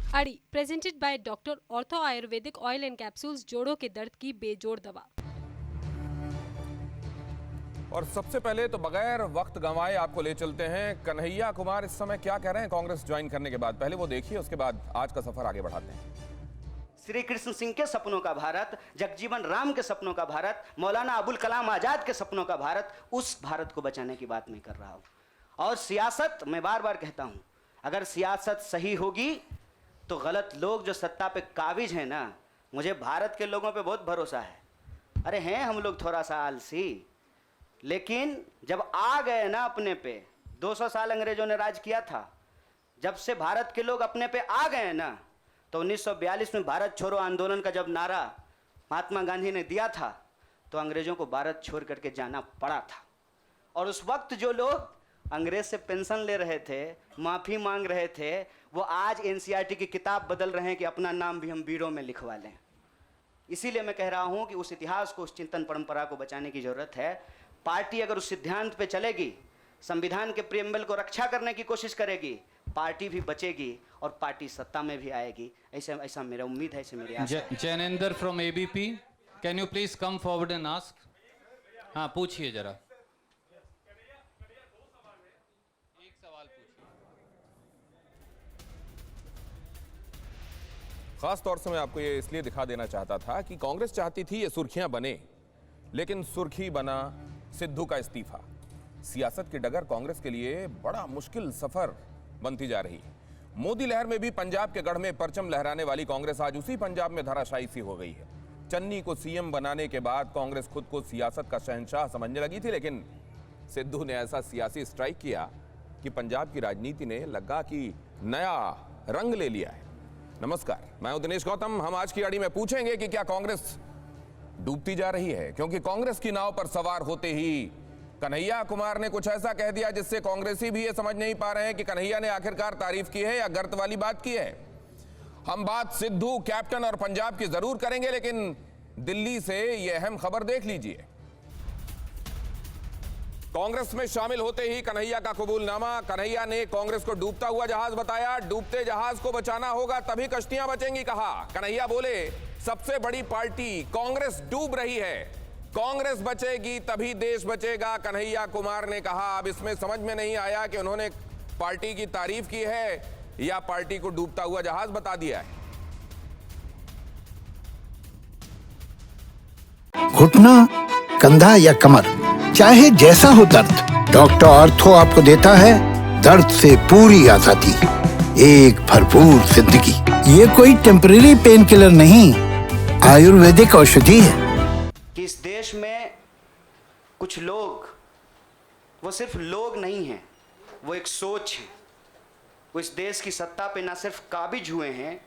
अड़ी presented by doctor ortho Ayurvedic oil and capsules, जोड़ों के दर्द की बेजोड़ दवा। और सबसे पहले तो बगैर वक्त गंवाए आपको ले चलते हैं कन्हैया कुमार इस समय क्या कह रहे हैं कांग्रेस ज्वाइन करने के बाद। पहले वो देखिए, उसके बाद आज का सफर आगे बढ़ाते हैं। श्री कृष्ण सिंह के सपनों का भारत, जगजीवन राम के सपनों का भारत, मौलाना अबुल कलाम आजाद के सपनों का भारत, उस भारत को बचाने की बात मैं कर रहा हूं। और सियासत, मैं बार बार कहता हूं, अगर सियासत सही होगी तो गलत लोग जो सत्ता पे काबिज हैं ना, मुझे भारत के लोगों पे बहुत भरोसा है। अरे हैं हम लोग थोड़ा सा आलसी, लेकिन जब आ गए ना अपने पे, 200 साल अंग्रेजों ने राज किया था, जब से भारत के लोग अपने पे आ गए ना, तो 1942 में भारत छोड़ो आंदोलन का जब नारा महात्मा गांधी ने दिया था, तो अंग्रेजों को भारत छोड़ करके जाना पड़ा था। और उस वक्त जो लोग अंग्रेज से पेंशन ले रहे थे, माफ़ी मांग रहे थे, वो आज एनसीईआरटी की किताब बदल रहे हैं कि अपना नाम भी हम वीरों में लिखवा लें। इसीलिए मैं कह रहा हूं कि उस इतिहास को, उस चिंतन परंपरा को बचाने की जरूरत है। पार्टी अगर उस सिद्धांत पे चलेगी, संविधान के प्रियम्बल को रक्षा करने की कोशिश करेगी, पार्टी भी बचेगी और पार्टी सत्ता में भी आएगी। ऐसा मेरा उम्मीद है, ऐसे मेरी आशा है। Jainendra from ABP, can you please come forward and ask. हाँ, पूछिए जरा। एक सवाल पूछिए। खास तौर से मैं आपको ये इसलिए दिखा देना चाहता था कि कांग्रेस चाहती थी ये सुर्खियां बने, लेकिन सुर्खी बना सिद्धू का इस्तीफा। सियासत की डगर कांग्रेस के लिए बड़ा मुश्किल सफर बनती जा रही है। मोदी लहर में भी पंजाब के गढ़ में परचम लहराने वाली कांग्रेस आज उसी पंजाब में धराशायी सी हो गई है। चन्नी को सीएम बनाने के बाद कांग्रेस खुद को सियासत का शहंशाह समझने लगी थी, लेकिन सिद्धू ने ऐसा सियासी स्ट्राइक किया कि पंजाब की राजनीति ने लगा कि नया रंग ले लिया है। नमस्कार, मैं हूं दिनेश गौतम। हम आज की आड़ी में पूछेंगे कि क्या कांग्रेस डूबती जा रही है, क्योंकि कांग्रेस की नाव पर सवार होते ही कन्हैया कुमार ने कुछ ऐसा कह दिया जिससे कांग्रेसी भी ये समझ नहीं पा रहे हैं कि कन्हैया ने आखिरकार तारीफ की है या गर्त वाली बात की है। हम बात सिद्धू, कैप्टन और पंजाब की जरूर करेंगे, लेकिन दिल्ली से ये अहम खबर देख लीजिए। कांग्रेस में शामिल होते ही कन्हैया का कबूलनामा। कन्हैया ने कांग्रेस को डूबता हुआ जहाज बताया। डूबते जहाज को बचाना होगा तभी कश्तियां बचेंगी, कहा। कन्हैया बोले, सबसे बड़ी पार्टी कांग्रेस डूब रही है, कांग्रेस बचेगी तभी देश बचेगा, कन्हैया कुमार ने कहा। अब इसमें समझ में नहीं आया कि उन्होंने पार्टी की तारीफ की है या पार्टी को डूबता हुआ जहाज बता दिया है। घुटना, कंधा या कमर, चाहे जैसा हो दर्द, डॉक्टर ऑर्थो आपको देता है दर्द से पूरी आजादी, एक भरपूर जिंदगी। ये कोई टेम्परेरी पेन किलर नहीं, आयुर्वेदिक औषधि है। कि इस देश में कुछ लोग, वो सिर्फ लोग नहीं हैं, वो एक सोच है। वो इस देश की सत्ता पे ना सिर्फ काबिज हुए हैं,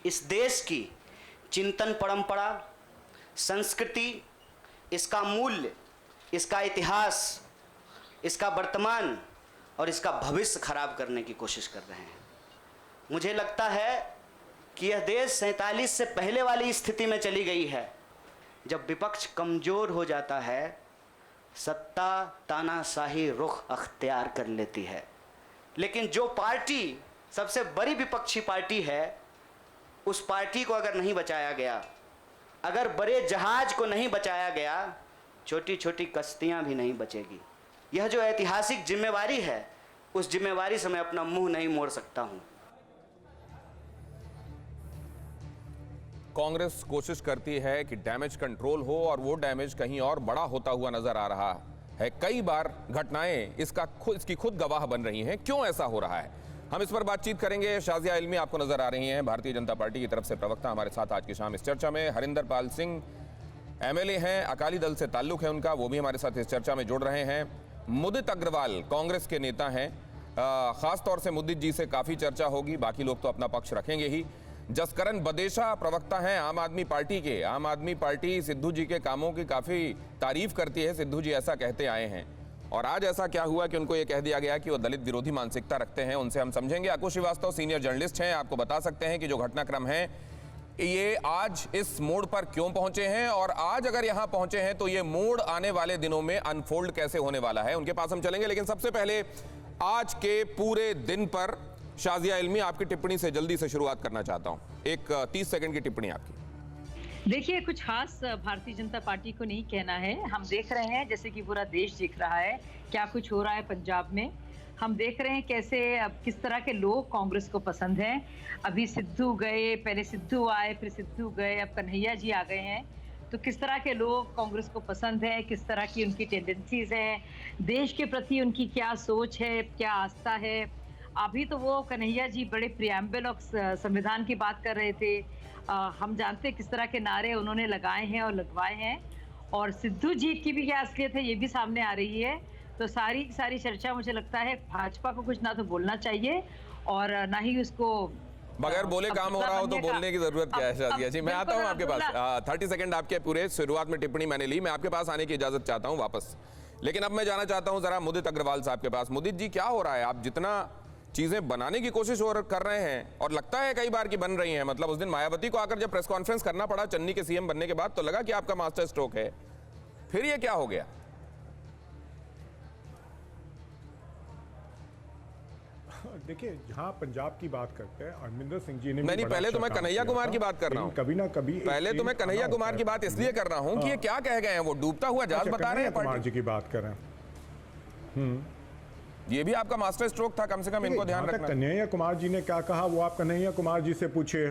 इस देश की चिंतन परंपरा, संस्कृति, इसका मूल्य, इसका इतिहास, इसका वर्तमान और इसका भविष्य खराब करने की कोशिश कर रहे हैं। मुझे लगता है कि यह देश 47 से पहले वाली स्थिति में चली गई है, जब विपक्ष कमजोर हो जाता है, सत्ता तानाशाही रुख अख्तियार कर लेती है। लेकिन जो पार्टी सबसे बड़ी विपक्षी पार्टी है, उस पार्टी को अगर नहीं बचाया गया, अगर बड़े जहाज को नहीं बचाया गया, छोटी छोटी कश्तियां भी नहीं बचेगी। यह जो ऐतिहासिक जिम्मेवारी है, उस जिम्मेवारी से मैं अपना मुंह नहीं मोड़ सकता हूं। कांग्रेस कोशिश करती है कि डैमेज कंट्रोल हो, और वो डैमेज कहीं और बड़ा होता हुआ नजर आ रहा है। कई बार घटनाएं इसकी खुद गवाह बन रही हैं। क्यों ऐसा हो रहा है, हम इस पर बातचीत करेंगे। शाजिया इल्मी आपको नजर आ रही हैं, भारतीय जनता पार्टी की तरफ से प्रवक्ता, हमारे साथ आज की शाम इस चर्चा में। हरिंदर पाल सिंह एमएलए हैं, अकाली दल से ताल्लुक है उनका, वो भी हमारे साथ इस चर्चा में जुड़ रहे हैं। मुदित अग्रवाल कांग्रेस के नेता हैं, खास तौर से मुदित जी से काफी चर्चा होगी, बाकी लोग तो अपना पक्ष रखेंगे ही। जसकरण बदेशा प्रवक्ता हैं आम आदमी पार्टी के। आम आदमी पार्टी सिद्धू जी के कामों की काफी तारीफ करती है, सिद्धू जी ऐसा कहते आए हैं, और आज ऐसा क्या हुआ कि उनको ये कह दिया गया कि वो दलित विरोधी मानसिकता रखते हैं, उनसे हम समझेंगे। अकुश श्रीवास्तव सीनियर जर्नलिस्ट हैं, आपको बता सकते हैं कि जो घटनाक्रम है ये आज इस मोड़ पर क्यों पहुंचे हैं, और आज अगर यहां पहुंचे हैं तो ये मोड़ आने वाले दिनों में अनफोल्ड कैसे होने वाला है, उनके पास हम चलेंगे। लेकिन सबसे पहले आज के पूरे दिन पर शाजिया इल्मी, आपकी टिप्पणी से जल्दी से शुरुआत करना चाहता हूं। एक 30 सेकंड की टिप्पणी आपकी। देखिए, कुछ खास भारतीय जनता पार्टी को नहीं कहना है। हम देख रहे हैं जैसे कि पूरा देश देख रहा है क्या कुछ हो रहा है पंजाब में। हम देख रहे हैं कैसे अब किस तरह के लोग कांग्रेस को पसंद हैं। अभी सिद्धू गए, पहले सिद्धू आए, फिर सिद्धू गए, अब कन्हैया जी आ गए हैं। तो किस तरह के लोग कांग्रेस को पसंद है, किस तरह की उनकी टेंडेंसीज हैं, देश के प्रति उनकी क्या सोच है, क्या आस्था है। अभी तो वो कन्हैया जी बड़े प्रियम्बल और संविधान की बात कर रहे थे। हम जानते हैं किस तरह के नारे उन्होंने लगाए हैं और लगवाए हैं। और सिद्धू जी की भी क्या असलियत है ये भी सामने आ रही है। तो सारी चर्चा मुझे लगता है भाजपा को कुछ ना तो बोलना चाहिए और ना ही उसको बगैर बोले काम हो रहा हो तो बोलने की जरूरत क्या है शाजिया जी? मैं आता हूं आपके पास। 30 सेकंड आपके पूरे, शुरुआत में टिप्पणी मैंने ली, मैं आपके पास आने की इजाजत चाहता हूं वापस। लेकिन अब मैं जाना चाहता हूं जरा मुदित अग्रवाल साहब के पास। मुदित जी, क्या हो रहा है? आप जितना चीजें बनाने की कोशिश कर रहे हैं और लगता है कई बार की बन रही हैं, मतलब उस दिन मायावती को आकर जब प्रेस कॉन्फ्रेंस करना पड़ा चन्नी के सीएम बनने के बाद तो लगा कि आपका मास्टर स्ट्रोक है, फिर ये क्या हो गया? देखिए, जहां पंजाब की बात करते हैं अरविंदर सिंह जी ने नहीं, पहले तो मैं कन्हैया कुमार की बात कर रहा हूं। कभी ना कभी पहले तो मैं कन्हैया कुमार की बात इसलिए कर रहा हूं कि ये क्या कह गए हैं, वो डूबता हुआ जहाज बता रहे हैं। कुमार जी की बात कर रहे हैं, ये भी आपका मास्टर स्ट्रोक था, कम से कम इनको ध्यान रखना। कन्हैया कुमार जी ने क्या कहा वो आप कन्हैया कुमार जी से पूछिए।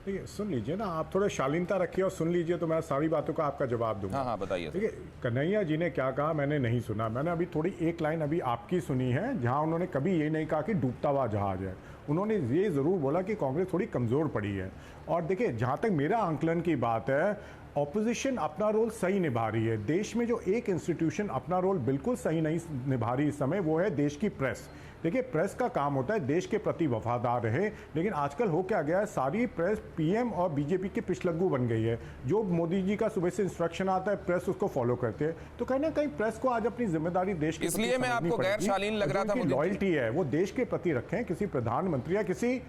ठीक है, सुन लीजिए ना, आप थोड़ा शालीनता रखिए और सुन लीजिए तो मैं सारी बातों का आपका जवाब दूंगा। हाँ, बताइए। ठीक है, कन्हैया जी ने क्या कहा मैंने नहीं सुना। मैंने अभी थोड़ी एक लाइन अभी आपकी सुनी है जहां उन्होंने कभी ये नहीं कहा कि डूबता हुआ जहाज है। उन्होंने ये ज़रूर बोला कि कांग्रेस थोड़ी कमज़ोर पड़ी है। और देखिए, जहाँ तक मेरा आंकलन की बात है, ऑपोजिशन अपना रोल सही निभा रही है। देश में जो एक इंस्टीट्यूशन अपना रोल बिल्कुल सही नहीं निभा रही इस समय, वो है देश की प्रेस। देखिए, प्रेस का काम होता है देश के प्रति वफादार रहे, लेकिन आजकल हो क्या गया है, सारी प्रेस पीएम और बीजेपी के पिछलग्गू बन गई है। जो मोदी जी का सुबह से इंस्ट्रक्शन आता है प्रेस उसको फॉलो करते हैं। तो कहीं ना कहीं प्रेस को आज अपनी जिम्मेदारी देश के, इसलिए मैं आपको गैर शालीन लग रहा था। लॉयल्टी है वो देश के प्रति रखें, किसी प्रधानमंत्री या किसी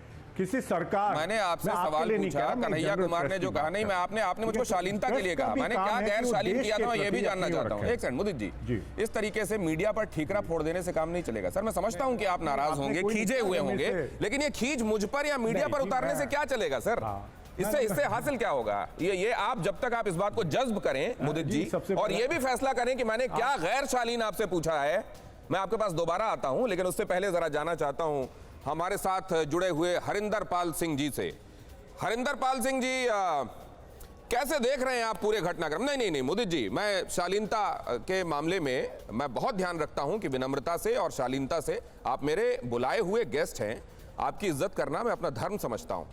सरकार। मैंने आपसे सवाल पूछा, कन्हैया कुमार ने जो कहा, नहीं मैं आपने मुझको शालीनता के लिए कहा, मैंने क्या गैर शालीन किया था ये भी जानना चाहता हूं। एक सेकंड मुदित जी, इस तरीके से मीडिया पर ठीकरा फोड़ देने से काम नहीं चलेगा। सर, मैं समझता हूं कि आप नाराज होंगे, खींचे हुए होंगे, लेकिन ये खींच मुझ पर या मीडिया पर उतारने से क्या चलेगा सर? इससे हासिल क्या होगा? ये आप जब तक आप इस बात को जज्ब करें मुदित जी, और ये भी फैसला करें कि मैंने क्या गैर शालीन आपसे पूछा है। मैं आपके पास दोबारा आता हूं, लेकिन उससे पहले जरा जाना चाहता हूं हमारे साथ जुड़े हुए हरिंदर पाल सिंह जी से। हरिंदर पाल सिंह जी, कैसे देख रहे हैं आप पूरे घटनाक्रम? नहीं मुदित जी, मैं शालीनता के मामले में मैं बहुत ध्यान रखता हूं कि विनम्रता से और शालीनता से, आप मेरे बुलाए हुए गेस्ट हैं, आपकी इज्जत करना मैं अपना धर्म समझता हूं,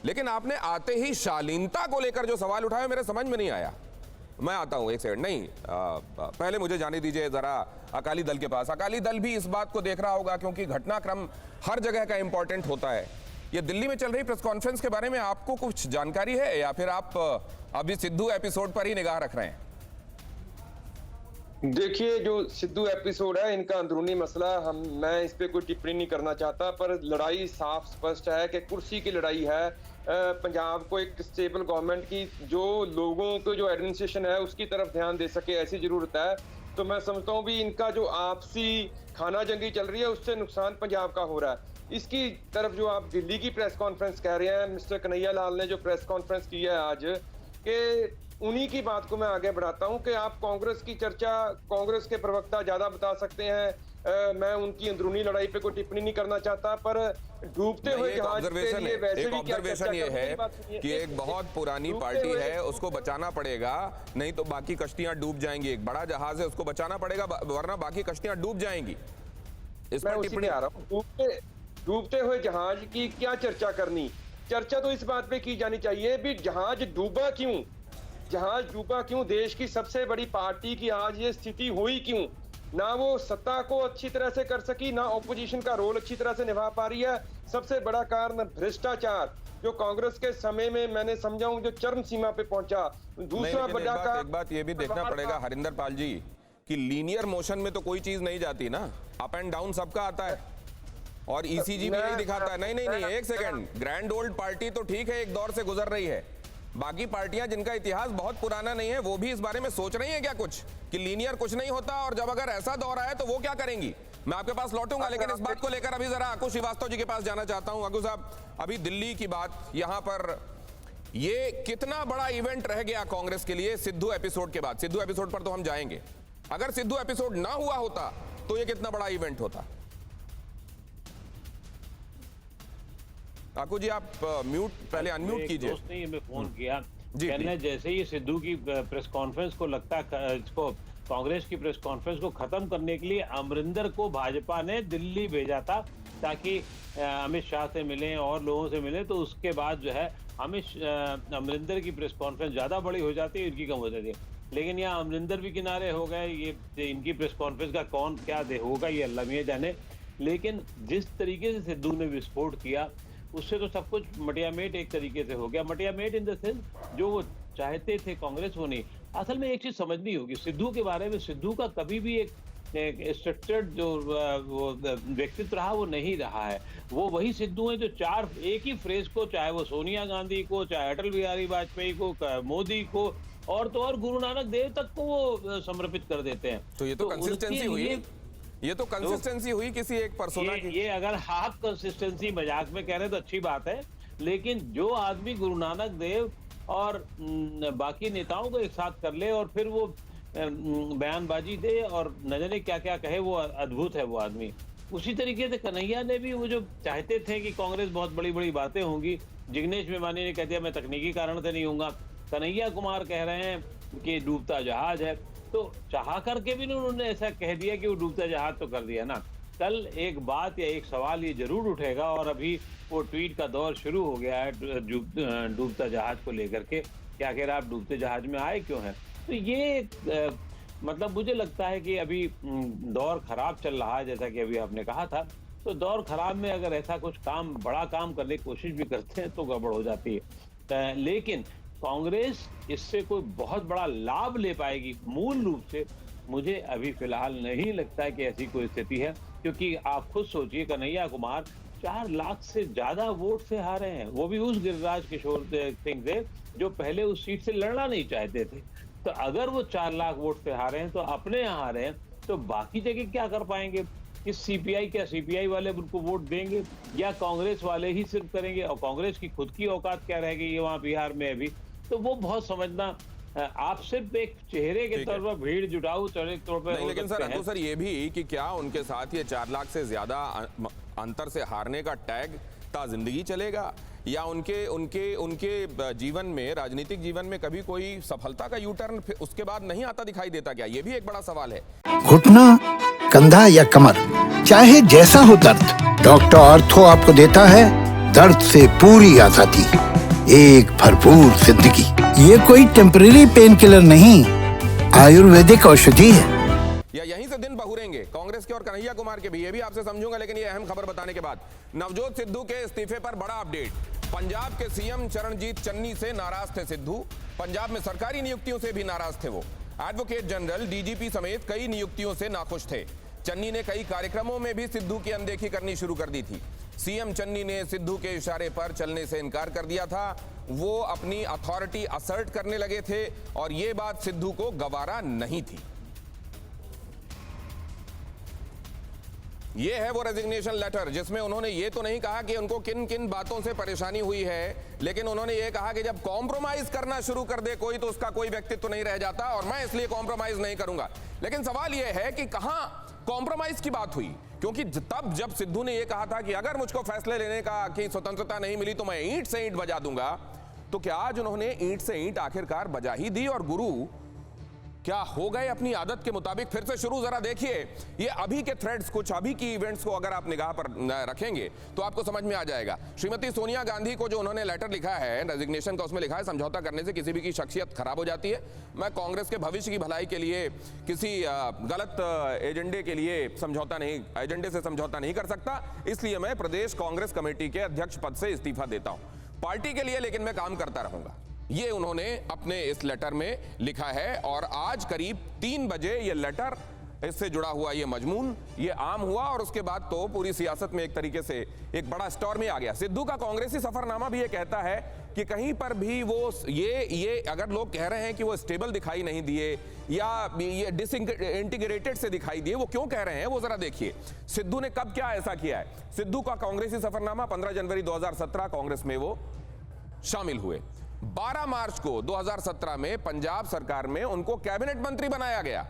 लेकिन आपने आते ही शालीनता को लेकर जो सवाल उठाया मेरे समझ में नहीं आया। मैं आता हूं, एक सेकंड। नहीं, पहले मुझे जाने दीजिए जरा अकाली दल के पास। अकाली दल भी इस बात को देख रहा होगा क्योंकि घटनाक्रम हर जगह का इंपॉर्टेंट होता है। ये दिल्ली में चल रही प्रेस कॉन्फ्रेंस के बारे में आपको कुछ जानकारी है या फिर आप अभी सिद्धू एपिसोड पर ही निगाह रख रहे हैं? देखिए, जो सिद्धू एपिसोड है इनका अंदरूनी मसला, मैं इस पे कोई टिप्पणी नहीं करना चाहता, पर लड़ाई साफ स्पष्ट है कि कुर्सी की लड़ाई है। पंजाब को एक स्टेबल गवर्नमेंट की, जो लोगों को जो एडमिनिस्ट्रेशन है उसकी तरफ ध्यान दे सके, ऐसी जरूरत है। तो मैं समझता हूँ भी इनका जो आपसी खाना जंगी चल रही है उससे नुकसान पंजाब का हो रहा है। इसकी तरफ जो आप दिल्ली की प्रेस कॉन्फ्रेंस कह रहे हैं, मिस्टर कन्हैया लाल ने जो प्रेस कॉन्फ्रेंस की है आज, कि उन्हीं की बात को मैं आगे बढ़ाता हूं कि आप कांग्रेस की चर्चा कांग्रेस के प्रवक्ता ज्यादा बता सकते हैं। मैं उनकी अंदरूनी लड़ाई पे कोई टिप्पणी नहीं करना चाहता, पर डूबते हुए जहाज के लिए वैसे भी ऑब्जर्वेशन ये है कि एक बहुत पुरानी पार्टी है, उसको बचाना पड़ेगा, नहीं तो बाकी कश्तियां डूब जाएंगी। एक बड़ा जहाज है, उसको बचाना पड़ेगा, वरना बाकी कश्तियां डूब जाएंगी। इस पर टिप्पणी आ रहा हूं। डूबते हुए जहाज की क्या चर्चा करनी? चर्चा तो इस बात पे की जानी चाहिए भी जहाज डूबा क्यों, जहाज डूबा क्यों, देश की सबसे बड़ी पार्टी की आज ये स्थिति हुई क्यों? ना वो सत्ता को अच्छी तरह से कर सकी, ना ऑपोजिशन का रोल अच्छी तरह से निभा पा रही है। सबसे बड़ा कारण भ्रष्टाचार, जो कांग्रेस के समय में मैंने समझा हूं जो चरम सीमा पे पहुंचा। दूसरा बड़ा कारण, एक बात ये भी देखना पड़ेगा हरिंदर पाल जी कि लीनियर मोशन में तो कोई चीज नहीं जाती ना, अप एंड डाउन सबका आता है, और ईसीजी भी यही दिखाता है। नहीं, एक सेकंड, ग्रैंड ओल्ड पार्टी तो ठीक है, एक दौर से गुजर रही है, बाकी पार्टियां जिनका इतिहास बहुत पुराना नहीं है वो भी इस बारे में सोच रही हैं क्या कुछ कि लीनियर कुछ नहीं होता, और जब अगर ऐसा दौर आए तो वो क्या करेंगी? मैं आपके पास लौटूंगा, लेकिन इस बात को लेकर अभी जरा अकु श्रीवास्तव जी के पास जाना चाहता हूं। अकु साहब, अभी दिल्ली की बात, यहां पर ये कितना बड़ा इवेंट रह गया कांग्रेस के लिए सिद्धू एपिसोड के बाद? सिद्धू एपिसोड पर तो हम जाएंगे, अगर सिद्धू एपिसोड ना हुआ होता तो ये कितना बड़ा इवेंट होता? अकु जी, आप पहले अनम्यूट कीजिए। दोस्त ने हमें फोन किया, जी, कहने जैसे ही सिद्धू की प्रेस कॉन्फ्रेंस को लगता है, इसको कांग्रेस की प्रेस कॉन्फ्रेंस को खत्म करने के लिए अमरिंदर को भाजपा ने दिल्ली भेजा था ताकि अमित शाह से मिलें और लोगों से मिलें, तो उसके बाद जो है अमरिंदर की प्रेस कॉन्फ्रेंस ज्यादा बड़ी हो जाती है, इनकी कम हो जाती है। लेकिन यहाँ अमरिंदर भी किनारे हो गए, ये इनकी प्रेस कॉन्फ्रेंस का कौन क्या होगा ये अल्लाह मियां जाने। लेकिन जिस तरीके से सिद्धू ने विस्फोट किया उससे तो सब कुछ मटियामेट एक तरीके से हो गया। मटियामेट इन द सेंस जो वो चाहते थे कांग्रेस वो नहीं। असल में एक चीज समझनी होगी सिद्धू के बारे में, सिद्धू का कभी भी एक स्ट्रक्चर्ड जो वो व्यक्तित्व रहा वो नहीं रहा है। वो वही सिद्धू है जो चार एक ही फ्रेज को, चाहे वो सोनिया गांधी को, चाहे अटल बिहारी वाजपेयी को, मोदी को और तो और गुरु नानक देव तक को वो समर्पित कर देते हैं। तो ये तो कंसिस्टेंसी हुई, ये तो कंसिस्टेंसी हुई किसी एक पर्सोना की। ये अगर हाफ कंसिस्टेंसी मजाक में कह रहे तो अच्छी बात है, लेकिन जो आदमी गुरु नानक देव और बाकी नेताओं को एक साथ कर ले और फिर वो बयानबाजी दे और न जाने क्या क्या कहे, वो अद्भुत है वो आदमी। उसी तरीके से कन्हैया ने भी वो जो चाहते थे कि कांग्रेस बहुत बड़ी बड़ी बातें होंगी, जिग्नेश मेवानी ने कह दिया मैं तकनीकी कारण से नहीं होऊंगा, कन्हैया कुमार कह रहे हैं कि डूबता जहाज है, तो चाह करके भी उन्होंने ऐसा कह दिया कि वो डूबता जहाज तो कर दिया ना। कल एक बात या एक सवाल ये जरूर उठेगा और अभी वो ट्वीट का दौर शुरू हो गया है डूबता जहाज को लेकर के, क्या कह रहा आप डूबते जहाज में आए क्यों हैं। तो ये मतलब मुझे लगता है कि अभी दौर खराब चल रहा है, जैसा कि अभी आपने कहा था। तो दौर खराब में अगर ऐसा कुछ काम, बड़ा काम करने की कोशिश भी करते हैं तो गड़बड़ हो जाती है। लेकिन कांग्रेस इससे कोई बहुत बड़ा लाभ ले पाएगी मूल रूप से मुझे अभी फिलहाल नहीं लगता है कि ऐसी कोई स्थिति है, क्योंकि आप खुद सोचिए कन्हैया कुमार 4 लाख से ज्यादा वोट से हारे हैं, वो भी उस गिरिराज किशोर सिंह से जो पहले उस सीट से लड़ना नहीं चाहते थे। तो अगर वो 4 लाख वोट से हारे हैं तो अपने यहाँ हारे हैं, तो बाकी जगह क्या कर पाएंगे? इस सीपीआई, क्या सीपीआई वाले उनको वोट देंगे या कांग्रेस वाले ही सिर्फ करेंगे? और कांग्रेस की खुद की औकात क्या रह गई है वहाँ बिहार में अभी? तो वो बहुत समझना, आप सिर्फ एक चेहरे के तौर पर भीड़ जुटाऊ चढ़े तौर पर नहीं, लेकिन सर सर ये भी कि क्या उनके साथ ये 4 लाख से ज्यादा अंतर से हारने का टैग ता जिंदगी चलेगा, या उनके उनके उनके जीवन में, राजनीतिक जीवन में कभी कोई सफलता का यू टर्न उसके बाद नहीं आता दिखाई देता क्या? ये भी एक बड़ा सवाल है। घुटना, कंधा या कमर, चाहे जैसा हो दर्द, डॉक्टर ऑर्थो आपको देता है दर्द से पूरी आजादी, एक भरपूर जिंदगी। ये कोई टेम्परेरी पेन किलर नहीं, आयुर्वेदिक औषधि है। या यहीं से दिन बहुरेंगे कांग्रेस के और कन्हैया कुमार के भी, ये भी आपसे समझूंगा, लेकिन ये अहम खबर बताने के बाद नवजोत सिद्धू के इस्तीफे पर बड़ा अपडेट। पंजाब के सीएम चरणजीत चन्नी से नाराज थे सिद्धू, पंजाब में सरकारी नियुक्तियों से भी नाराज थे वो। एडवोकेट जनरल, डीजीपी समेत कई नियुक्तियों से नाखुश थे। चन्नी ने कई कार्यक्रमों में भी सिद्धू की अनदेखी करनी शुरू कर दी थी। सीएम चन्नी ने सिद्धू के इशारे पर चलने से इनकार कर दिया था, वो अपनी अथॉरिटी असर्ट करने लगे थे और ये बात सिद्धू को गवारा नहीं थी। ये है वो रेजिग्नेशन लेटर जिसमें उन्होंने ये तो नहीं कहा कि उनको किन किन बातों से परेशानी हुई है, लेकिन उन्होंने ये कहा कि जब कॉम्प्रोमाइज करना शुरू कर दे कोई तो उसका कोई व्यक्तित्व नहीं रह जाता और मैं इसलिए कॉम्प्रोमाइज नहीं करूंगा। लेकिन सवाल ये है कि कहां कॉम्प्रोमाइज की बात हुई, क्योंकि तब जब सिद्धू ने ये कहा था कि अगर मुझको फैसले लेने का की स्वतंत्रता नहीं मिली तो मैं ईंट से ईंट बजा दूंगा, तो क्या आज उन्होंने ईंट से ईंट आखिरकार बजा ही दी और गुरु क्या हो गए अपनी आदत के मुताबिक फिर से शुरू? जरा देखिए ये अभी के थ्रेड्स, कुछ अभी की इवेंट्स को अगर आप निगाह पर रखेंगे तो आपको समझ में आ जाएगा। श्रीमती सोनिया गांधी को जो उन्होंने लेटर लिखा है रेजिग्नेशन का, उसमें लिखा है समझौता करने से किसी भी की शख्सियत खराब हो जाती है। मैं कांग्रेस के भविष्य की भलाई के लिए किसी गलत एजेंडे के लिए एजेंडे से समझौता नहीं कर सकता, इसलिए मैं प्रदेश कांग्रेस कमेटी के अध्यक्ष पद से इस्तीफा देता हूं पार्टी के लिए, लेकिन मैं काम करता रहूंगा। ये उन्होंने अपने इस लेटर में लिखा है और आज करीब 3 बजे ये लेटर इससे जुड़ा हुआ ये मजमून ये आम हुआ और उसके बाद तो पूरी सियासत में एक तरीके से एक बड़ा स्टॉर्म में आ गया। सिद्धू का कांग्रेसी सफरनामा भी ये कहता है कि कहीं पर भी वो ये अगर लोग कह रहे हैं कि वो स्टेबल दिखाई नहीं दिए या ये डिसइंटीग्रेटेड से दिखाई दिए, वो क्यों कह रहे हैं वो जरा देखिए। सिद्धू ने कब क्या ऐसा किया है। सिद्धू का कांग्रेसी सफरनामा 15 जनवरी 2017 कांग्रेस में वो शामिल हुए। 12 मार्च को 2017 में पंजाब सरकार में उनको कैबिनेट मंत्री बनाया गया।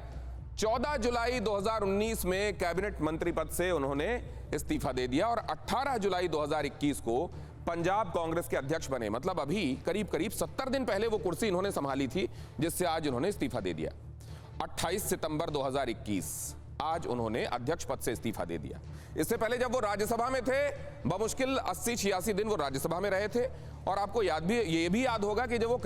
14 जुलाई 2019 में कैबिनेट मंत्री पद से उन्होंने इस्तीफा दे दिया और 18 जुलाई 2021 को पंजाब कांग्रेस के अध्यक्ष बने। मतलब अभी करीब करीब 70 दिन पहले वो कुर्सी इन्होंने संभाली थी जिससे आज उन्होंने इस्तीफा दे दिया। 28 सितंबर 2021 आज उन्होंने अध्यक्ष पद से इस्तीफा दे दिया। इससे पहले जब वो राज्यसभा में थे, बमुश्किल 80-86 दिन वो राज्यसभा में रहे थे। और आपको ये भी याद होगा कि जब वो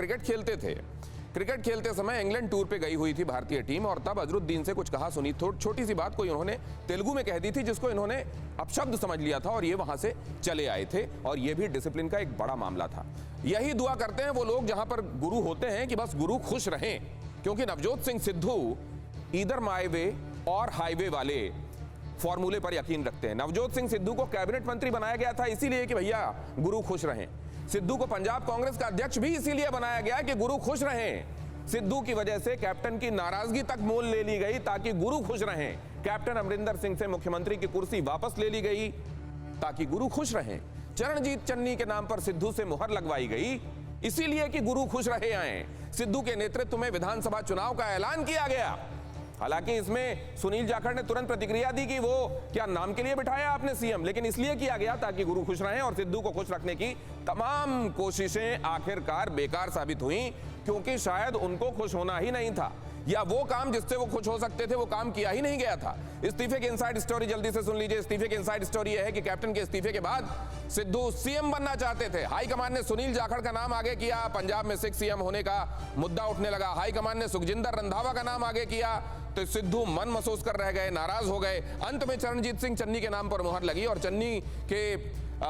क्रिकेट खेलते समय इंग्लैंड टूर पे गई हुई थी भारतीय टीम और तब अजरुद्दीन से कुछ कहा सुनी, छोटी सी बात कोई उन्होंने तेलुगु में कह दी थी जिसको इन्होंने अपशब्द समझ लिया था और ये वहां से चले आए थे और ये भी डिसिप्लिन का एक बड़ा मामला था। यही दुआ करते हैं वो लोग जहां पर गुरु होते हैं कि बस गुरु खुश रहें, क्योंकि नवजोत सिंह सिद्धू ईदर माई वे और हाईवे वाले फॉर्मूले पर यकीन रखते हैं। नवजोत सिंह सिद्धू को कैबिनेट मंत्री बनाया गया था इसीलिए कि भैया गुरु खुश रहें। सिद्धू को पंजाब कांग्रेस का अध्यक्ष भी इसीलिए बनाया गया कि गुरु खुश रहें। सिद्धू की वजह से कैप्टन की नाराजगी तक मोल ले ली गई ताकि गुरु खुश रहें। कैप्टन अमरिंदर सिंह से मुख्यमंत्री की कुर्सी वापस ले ली गई ताकि गुरु खुश रहें। चरणजीत चन्नी के नाम पर सिद्धू से मुहर लगवाई गई इसीलिए कि गुरु खुश रहे आए। सिद्धू के नेतृत्व में विधानसभा चुनाव का ऐलान किया गया। हालांकि इसमें सुनील जाखड़ ने तुरंत प्रतिक्रिया दी कि वो क्या नाम के लिए बिठाया आपने सीएम, लेकिन इसलिए किया गया ताकि गुरु खुश रहें। और सिद्धू को खुश रखने की तमाम कोशिशें आखिरकार बेकार साबित हुई, क्योंकि शायद उनको खुश होना ही नहीं था या वो काम जिससे वो खुश हो सकते थे वो काम किया ही नहीं गया था। इस्तीफे की इनसाइड स्टोरी जल्दी से सुन लीजिए। इस्तीफे की इनसाइड स्टोरी यह है कि कैप्टन के इस्तीफे के बाद सिद्धू सीएम बनना चाहते थे। हाईकमान ने सुनील जाखड़ का नाम आगे किया, पंजाब में 6 सीएम होने का मुद्दा उठने लगा। हाईकमान ने सुखजिंदर रंधावा का नाम आगे किया तो सिद्धू मन महसूस कर रह गए, नाराज हो गए। अंत में चरणजीत सिंह चन्नी के नाम पर मुहर लगी और चन्नी के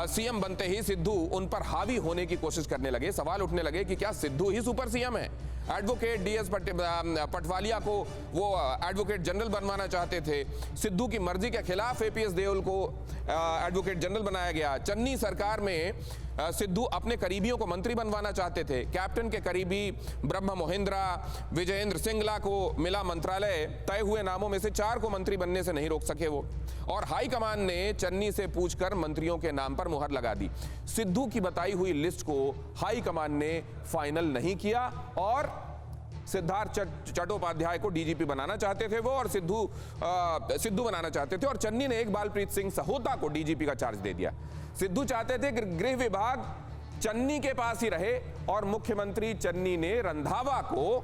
सीएम बनते ही सिद्धू उन पर हावी होने की कोशिश करने लगे। सवाल उठने लगे कि क्या सिद्धू ही सुपर सीएम है। एडवोकेट डीएस पटवालिया को वो एडवोकेट जनरल बनवाना चाहते थे। सिद्धू की मर्जी के खिलाफ एपीएस देओल को एडवोकेट जनरल बनाया गया। चन्नी सरकार में सिद्धू अपने करीबियों को मंत्री बनवाना चाहते थे। कैप्टन के करीबी ब्रह्म मोहिंद्रा, विजयेंद्र सिंगला को मिला मंत्रालय। तय हुए नामों में से 4 को मंत्री बनने से नहीं रोक सके वो, और हाईकमान ने चन्नी से पूछकर मंत्रियों के नाम पर मुहर लगा दी। सिद्धू की बताई हुई लिस्ट को हाईकमान ने फाइनल नहीं किया और सिद्धार्थ चट्टोपाध्याय को डीजीपी बनाना चाहते थे वो, और सिद्धू बनाना चाहते थे। और चन्नी ने इकबालप्रीत सिंह सहोता को डीजीपी का चार्ज दे दिया। सिद्धू चाहते थे कि गृह विभाग चन्नी के पास ही रहे और मुख्यमंत्री चन्नी ने रंधावा को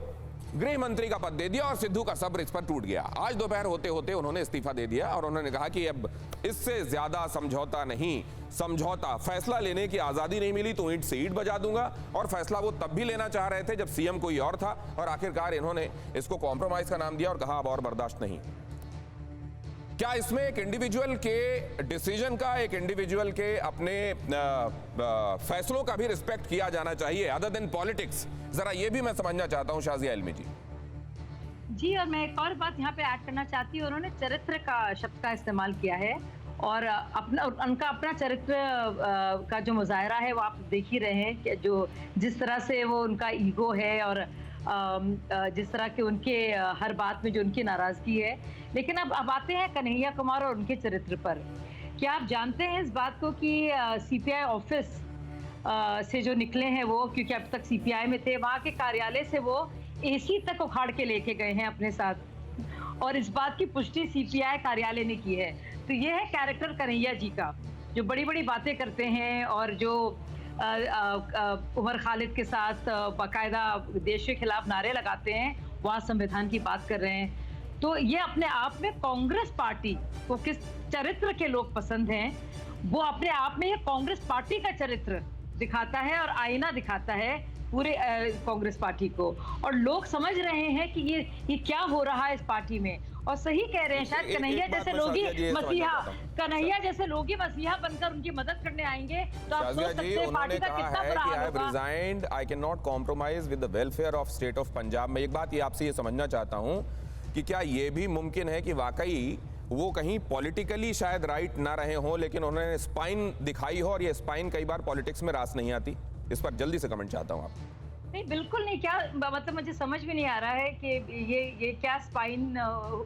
गृह मंत्री का पद दे दिया और सिद्धू का सब्र इस पर टूट गया। आज दोपहर होते होते उन्होंने इस्तीफा दे दिया और उन्होंने कहा कि अब इससे ज्यादा समझौता नहीं, समझौता फैसला लेने की आजादी नहीं मिली तो ईंट से ईंट बजा दूंगा। और फैसला वो तब भी लेना चाह रहे थे जब सीएम कोई और था, और आखिरकार इन्होंने इसको कॉम्प्रोमाइज का नाम दिया और कहा अब और बर्दाश्त नहीं। क्या इसमें एक इंडिविजुअल के डिसीजन का, एक इंडिविजुअल के अपने फैसलों का भी रिस्पेक्ट किया जाना चाहिए अदर देन पॉलिटिक्स? जरा ये भी मैं समझना चाहता हूं शाजिया इल्मी जी। जी, और मैं एक और बात यहाँ पे ऐड करना चाहती हूँ। उन्होंने चरित्र का शब्द का इस्तेमाल किया है और उनका अपना चरित्र का जो मुजाहरा है वो आप देख ही रहे हैं कि जो जिस तरह से वो उनका ईगो है और जिस तरह के उनके हर बात में जो उनकी नाराजगी है। लेकिन अब आते हैं कन्हैया कुमार और उनके चरित्र पर। क्या आप जानते हैं इस बात को कि सीपीआई ऑफिस से जो निकले हैं वो, क्योंकि अब तक सीपीआई में थे, वहाँ के कार्यालय से वो एसी तक उखाड़ के लेके गए हैं अपने साथ, और इस बात की पुष्टि सीपीआई कार्यालय ने की है। तो ये है कैरेक्टर कन्हैया जी का, जो बड़ी बड़ी बातें करते हैं और जो उमर खालिद के साथ बाकायदा देश के खिलाफ नारे लगाते हैं, वहाँ संविधान की बात कर रहे हैं। तो ये अपने आप में कांग्रेस पार्टी को किस चरित्र के लोग पसंद हैं, वो अपने आप में ये कांग्रेस पार्टी का चरित्र दिखाता है और आईना दिखाता है पूरे कांग्रेस पार्टी को। और लोग समझ रहे हैं कि ये क्या हो रहा है इस पार्टी में, और सही कह रहे हैं। शायद कन्हैया जैसे लोग ही मसीहा बनकर उनकी मदद करने आएंगे तो आप सोच सकते हैं पार्टी का कितना बुरा हाल होगा। Resigned, I can not compromise with the welfare of state of Punjab. मैं एक बात ये आपसे ये समझना चाहता हूं कि क्या ये भी मुमकिन है कि वाकई वो कहीं पॉलिटिकली शायद राइट ना रहे हों, लेकिन उन्होंने स्पाइन दिखाई हो, और ये स्पाइन कई बार पॉलिटिक्स में रास नहीं आती? इस पर जल्दी से कमेंट चाहता हूं आप। नहीं, बिल्कुल नहीं। क्या मतलब मुझे समझ में नहीं आ रहा है कि ये क्या स्पाइन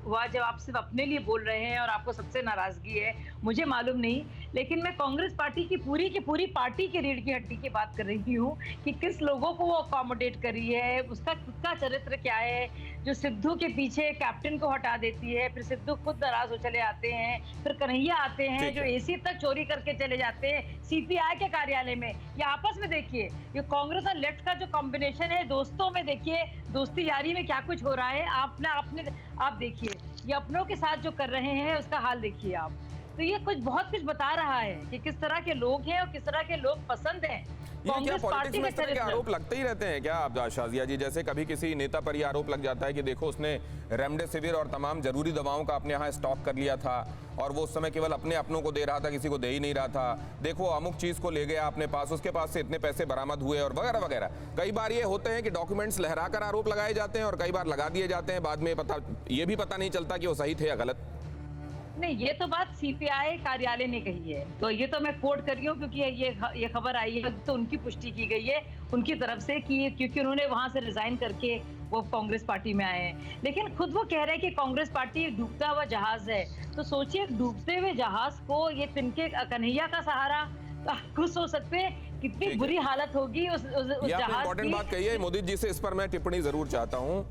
हुआ जब आप सिर्फ अपने लिए बोल रहे हैं और आपको सबसे नाराजगी है, मुझे मालूम नहीं। लेकिन मैं कांग्रेस पार्टी की पूरी पार्टी की रीढ़ की हड्डी की बात कर रही हूँ कि किस लोगों को वो अकोमोडेट कर रही है, उसका खुद का चरित्र क्या है। जो सिद्धू के पीछे कैप्टन को हटा देती है, फिर सिद्धू खुद नाराज हो चले आते हैं, फिर कन्हैया आते हैं जो एसी तक चोरी करके चले जाते हैं सीपीआई के कार्यालय में। ये आपस में देखिए, ये कांग्रेस और लेफ्ट का जो कॉम्बिनेशन है, दोस्तों में देखिए, दोस्ती यारी में क्या कुछ हो रहा है। आप देखिए, ये अपनों के साथ जो कर रहे हैं उसका हाल देखिए आप। तो ये बहुत कुछ बता रहा है कि किस तरह के लोग हैं और किस तरह के लोग पसंद हैं। ये क्या पॉलिटिक्स में इस तरह के आरोप लगते ही रहते हैं क्या आप शाजिया जी? जैसे कभी किसी नेता पर ये आरोप लग जाता है कि देखो उसने रेमडेसिविर और तमाम जरूरी दवाओं का अपने यहाँ स्टॉक कर लिया था और वो उस समय केवल अपने अपनों को दे रहा था, किसी को दे ही नहीं रहा था। देखो अमुक चीज को ले गया अपने पास, उसके पास से इतने पैसे बरामद हुए और वगैरह वगैरह। कई बार ये होते हैं कि डॉक्यूमेंट्स लहराकर आरोप लगाए जाते हैं और कई बार लगा दिए जाते हैं, बाद में ये भी पता नहीं चलता कि वो सही थे या गलत। नहीं, ये तो बात सीपीआई कार्यालय ने कही है, तो ये तो मैं कोट कर रही हूँ क्योंकि ये खबर आई है तो उनकी पुष्टि की गई है उनकी तरफ से कि क्योंकि उन्होंने वहां से रिजाइन करके वो कांग्रेस पार्टी में आए हैं। लेकिन खुद वो कह रहे हैं कि कांग्रेस पार्टी एक डूबता हुआ जहाज है। तो सोचिए, डूबते हुए जहाज को ये तिनके कन्हैया का सहारा, खुश हो सकते हैं कितनी बुरी हालत होगी उस जहाज की। इंपॉर्टेंट बात कही है मोदी जी से, इस पर मैं टिप्पणी जरूर चाहता हूँ।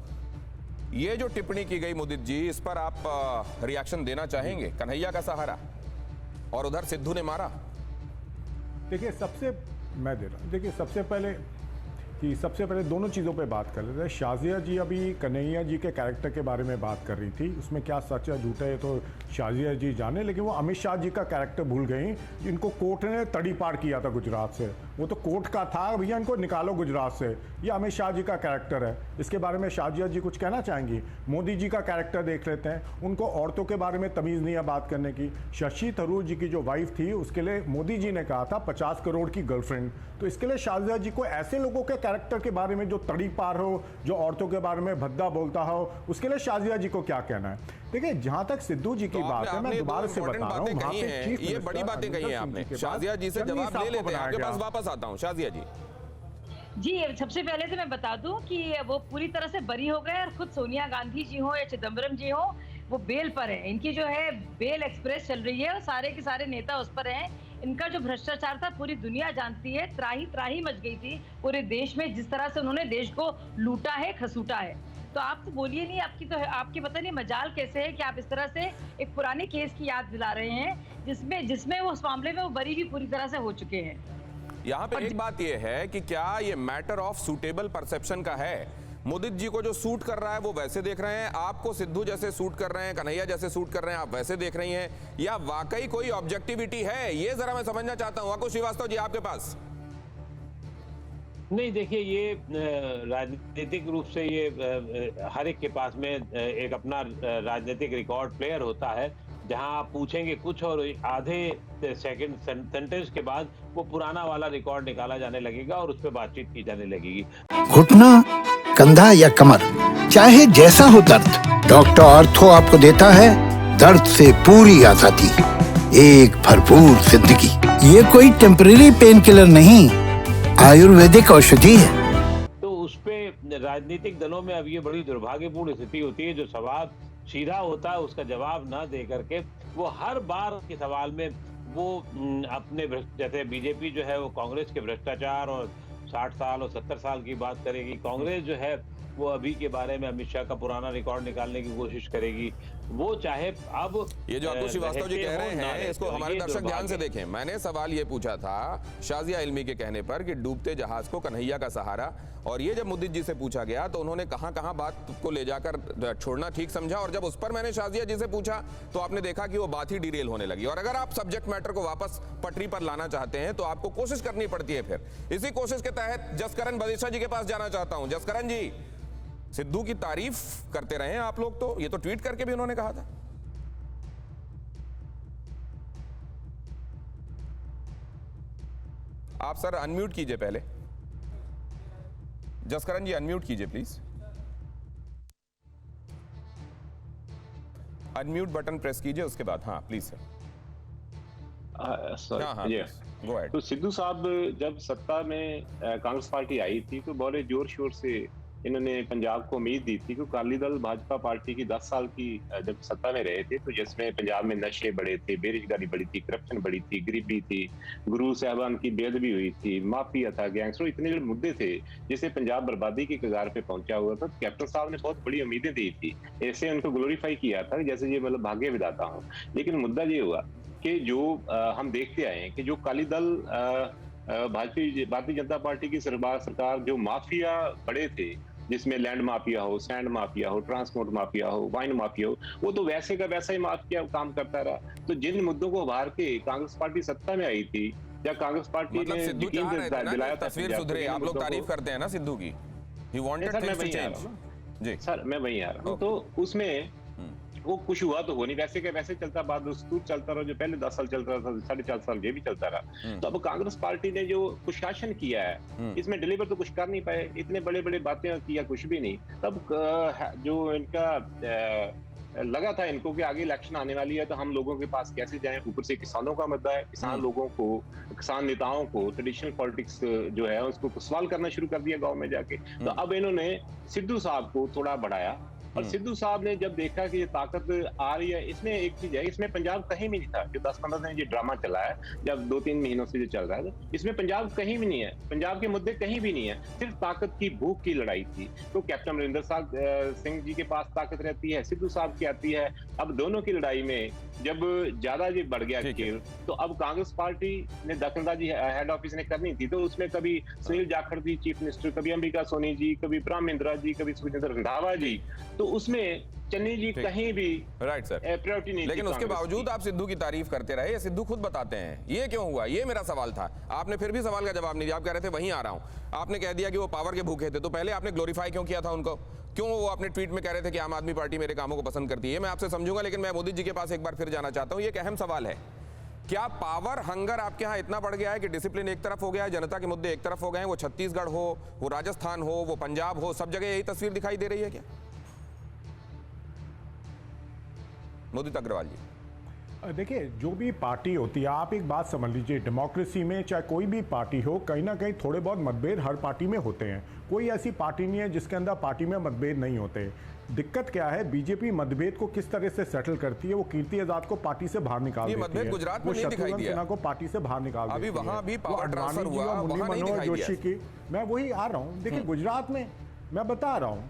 ये जो टिप्पणी की गई मोदी जी, इस पर आप रिएक्शन देना चाहेंगे? कन्हैया का सहारा और उधर सिद्धू ने मारा। देखिए सबसे पहले दोनों चीज़ों पे बात कर लेते हैं। शाजिया जी अभी कन्हैया जी के कैरेक्टर के बारे में बात कर रही थी, उसमें क्या सच है झूठ है तो शाजिया जी जाने, लेकिन वो अमित शाह जी का कैरेक्टर भूल गई जिनको कोर्ट ने तड़ी पार किया था गुजरात से। वो तो कोर्ट का था, भैया इनको निकालो गुजरात से। ये अमित शाह जी का कैरेक्टर है। इसके बारे में शाजिया जी कुछ कहना चाहेंगी? मोदी जी का कैरेक्टर देख लेते हैं, उनको औरतों के बारे में तमीज़ नहीं है बात करने की। शशि थरूर जी की जो वाइफ थी उसके लिए मोदी जी ने कहा था 50 करोड़ की गर्लफ्रेंड। तो इसके लिए शाजिया जी को ऐसे लोगों के कैरेक्टर के बारे में जो तड़ी पार हो, जो औरतों के बारे में भद्दा बोलता हो, उसके लिए शाजिया जी को क्या कहना है? देखिए, जहां तक सिद्धू जी की बात है, मैं दोबारा से बता रहा हूं, वहां पे चीफ ये बड़ी बातें कही हैं आपने। शाजिया जी से जवाब ले लेते हैं, आपके पास वापस आता हूं। शाजिया जी, सबसे पहले तो मैं बता दूं कि वो पूरी तरह से बरी हो गए और खुद सोनिया गांधी जी हो या चिदम्बरम जी हो, वो बेल पर है। इनकी जो है बेल एक्सप्रेस चल रही है और सारे के सारे नेता उस पर हैं। इनका जो भ्रष्टाचार था पूरी दुनिया जानती है, त्राही मच गई थी पूरे देश में, जिस तरह से उन्होंने देश को लूटा है, खसूटा है। तो आप तो बोलिए नहीं, आपकी पता नहीं मजाल कैसे है कि आप इस तरह से एक पुराने केस की याद दिला रहे हैं जिसमें वो उस मामले में वो बरी भी पूरी तरह से हो चुके हैं। यहाँ पे एक बात ये है कि क्या ये मैटर ऑफ सूटेबल परसेप्शन का है? मोदी जी को जो सूट कर रहा है वो वैसे देख रहे हैं, आपको सिद्धू जैसे सूट कर रहे हैं, कन्हैया जैसे सूट कर रहे हैं, आप वैसे देख रही हैं, या वाकई कोई ऑब्जेक्टिविटी है? ये जरा मैं समझना चाहता हूं। अकुश श्रीवास्तव जी, आपके पास। नहीं, देखिए, ये राजनीतिक रूप से ये हर एक के पास में एक अपना राजनीतिक रिकॉर्ड प्लेयर होता है, जहां आप पूछेंगे कुछ और आधे सेकंड सेंटेंस के बाद वो पुराना वाला रिकॉर्ड निकाला जाने लगेगा और उस पर बातचीत की जाने लगेगी। घुटना, कंधा या कमर, चाहे जैसा हो दर्द, डॉक्टर ऑर्थो आपको देता है दर्द से पूरी आजादी, एक भरपूर जिंदगी। ये कोई टेम्परेरी पेन किलर नहीं, आयुर्वेदिक औषधि है। तो उस पे राजनीतिक दलों में अब ये बड़ी दुर्भाग्यपूर्ण स्थिति होती है, जो सवाल सीधा होता है उसका जवाब ना दे करके वो हर बार के सवाल में वो अपने, जैसे बीजेपी जो है वो कांग्रेस के भ्रष्टाचार और 60 साल और 70 साल की बात करेगी, कांग्रेस जो है वो अभी के बारे में अमित शाह का पुराना रिकॉर्ड निकालने की कोशिश करेगी। वो चाहे अब ये जो अकुश श्रीवास्तव जी कह रहे हैं, इसको हमारे दर्शक ध्यान से देखें। मैंने सवाल ये पूछा था शाजिया इल्मी के कहने पर कि डूबते जहाज को कन्हैया का सहारा, और ये जब मोदी जी से पूछा गया तो उन्होंने कहां बात को ले जाकर छोड़ना ठीक समझा, और जब उस पर मैंने शाजिया जी से पूछा तो आपने देखा कि वो बात ही डिरेल होने लगी। और अगर आप सब्जेक्ट मैटर को वापस पटरी पर लाना चाहते हैं तो आपको कोशिश करनी पड़ती है। फिर इसी कोशिश के तहत जसकरण बदेशा जी के पास जाना चाहता हूं। जसकरण जी, सिद्धू की तारीफ करते रहे आप लोग, तो ये तो ट्वीट करके भी उन्होंने कहा था। आप सर अनम्यूट कीजिए पहले। जसकरण जी, अनम्यूट कीजिए प्लीज। अनम्यूट बटन प्रेस कीजिए उसके बाद। हाँ प्लीज सर। हाँ गो अहेड। तो सिद्धू साहब जब सत्ता में कांग्रेस पार्टी आई थी तो बड़े जोर शोर से इन्होंने पंजाब को उम्मीद दी थी कि अकाली दल भाजपा पार्टी की 10 साल की जब सत्ता में रहे थे तो जिसमें पंजाब में नशे बढ़े थे, बेरोजगारी बढ़ी थी, करप्शन बढ़ी थी, गरीबी थी, गुरु साहबान की बेअदबी हुई थी, माफिया था, गैंगस्टर, इतने जो मुद्दे थे जिससे पंजाब बर्बादी की कगार पे पहुंचा हुआ था। तो कैप्टन साहब ने बहुत बड़ी उम्मीदें दी थी, ऐसे उनको ग्लोरीफाई किया था जैसे ये मतलब भाग्य विधाता हूँ। लेकिन मुद्दा ये हुआ कि जो हम देखते आए हैं कि जो अकाली दल भारतीय जनता पार्टी की सरकार जो माफिया बड़े थे, जिसमें लैंड माफिया हो, सैंड माफिया हो, ट्रांसपोर्ट माफिया हो, वाइन माफिया हो, वो तो वैसे का वैसा ही माफिया काम करता रहा। तो जिन मुद्दों को उभार के कांग्रेस पार्टी सत्ता में आई थी या कांग्रेस पार्टी मतलब ने सिद्धू चाह रहे थे ना कि तस्वीर सुधरे। आप लोग तारीफ करते हैं ना सिद्धू की, he wanted things to change. जी सर मैं वहीं आ रहा हूँ। तो उसमें वो कुछ हुआ तो हो नहीं, वैसे के वैसे चलता, बाद दस्तूर चलता रहा जो पहले 10 साल चलता था, 4.5 साल ये भी चलता रहा। तो अब कांग्रेस पार्टी ने जो कुछ शासन किया है इसमें डिलीवर तो कुछ कर नहीं पाए, इतने बड़े बड़े बातें किया कुछ भी नहीं। तब जो इनका लगा था इनको कि आगे इलेक्शन आने वाली है तो हम लोगों के पास कैसे जाएं, ऊपर से किसानों का मुद्दा है, किसान लोगों को, किसान नेताओं को ट्रेडिशनल पॉलिटिक्स जो है उसको सवाल करना शुरू कर दिया गांव में जाके। तो अब इन्होंने सिद्धू साहब को थोड़ा बढ़ाया और सिद्धू साहब ने जब देखा कि ये ताकत आ रही है, इसमें एक चीज है, इसमें पंजाब कहीं भी नहीं था। जो 10-15 दिन ये ड्रामा चला है, जब 2-3 महीनों से जो चल रहा है, इसमें पंजाब कहीं भी नहीं है, पंजाब के मुद्दे कहीं भी नहीं है, सिर्फ ताकत की भूख की लड़ाई थी। तो कैप्टन अमरिंदर सिंह जी के पास ताकत रहती है, सिद्धू साहब की आती है। अब दोनों की लड़ाई में जब ज्यादा ये बढ़ गया खेल, तो अब कांग्रेस पार्टी ने दखलंदाजी हेड ऑफिस ने करनी थी। तो उसमें कभी सुनील जाखड़ जी चीफ मिनिस्टर, कभी अंबिका सोनी जी, कभी ब्रह्मेंद्रा जी, कभी सुखजिंदर रंधावा जी, तो उसमें चन्नी जी कहीं भी राइट सर प्रायोरिटी नहीं। लेकिन उसके बावजूद आप सिद्धू की तारीफ करते रहे, ये सिद्धू खुद बताते हैं ये क्यों हुआ। ये मेरा सवाल था, आपने फिर भी सवाल का जवाब नहीं दिया। आप कह रहे थे वहीं आ रहा हूं, आपने कह दिया कि वो पावर के भूखे थे। तो पहले आपने ग्लोरीफाई क्यों किया था उनको? क्यों वो अपने ट्वीट में कह रहे थे कि आम आदमी पार्टी मेरे कामों को पसंद करती है? मैं आपसे समझूंगा, लेकिन मैं मोदी जी के पास एक बार फिर जाना चाहता हूं। ये एक अहम सवाल है, क्या पावर हंगर आपके यहाँ इतना बढ़ गया है कि डिसिप्लिन एक तरफ हो गया है, जनता के मुद्दे एक तरफ हो गए हैं? वो छत्तीसगढ़ हो, वो राजस्थान हो, वो पंजाब हो, सब जगह यही तस्वीर दिखाई दे रही है क्या? मोदित अग्रवाल जी देखिए, जो भी पार्टी होती है, आप एक बात समझ लीजिए, डेमोक्रेसी में चाहे कोई भी पार्टी हो, कहीं ना कहीं थोड़े बहुत मतभेद हर पार्टी में होते हैं। कोई ऐसी पार्टी नहीं है जिसके अंदर पार्टी में मतभेद नहीं होते। दिक्कत क्या है, बीजेपी मतभेद को किस तरह से सेटल करती है। वो कीर्ति आजाद को पार्टी से बाहर निकाल देती है, गुजरात में वो शत्रुघ्न सिन्हा को पार्टी से बाहर निकाल देती है। अभी वहां भी पावर ट्रांसफर हुआ, मुरली वहां नहीं मनोहर दिखाई जोशी की, मैं वही आ रहा हूँ। देखिए गुजरात में मैं बता रहा हूँ,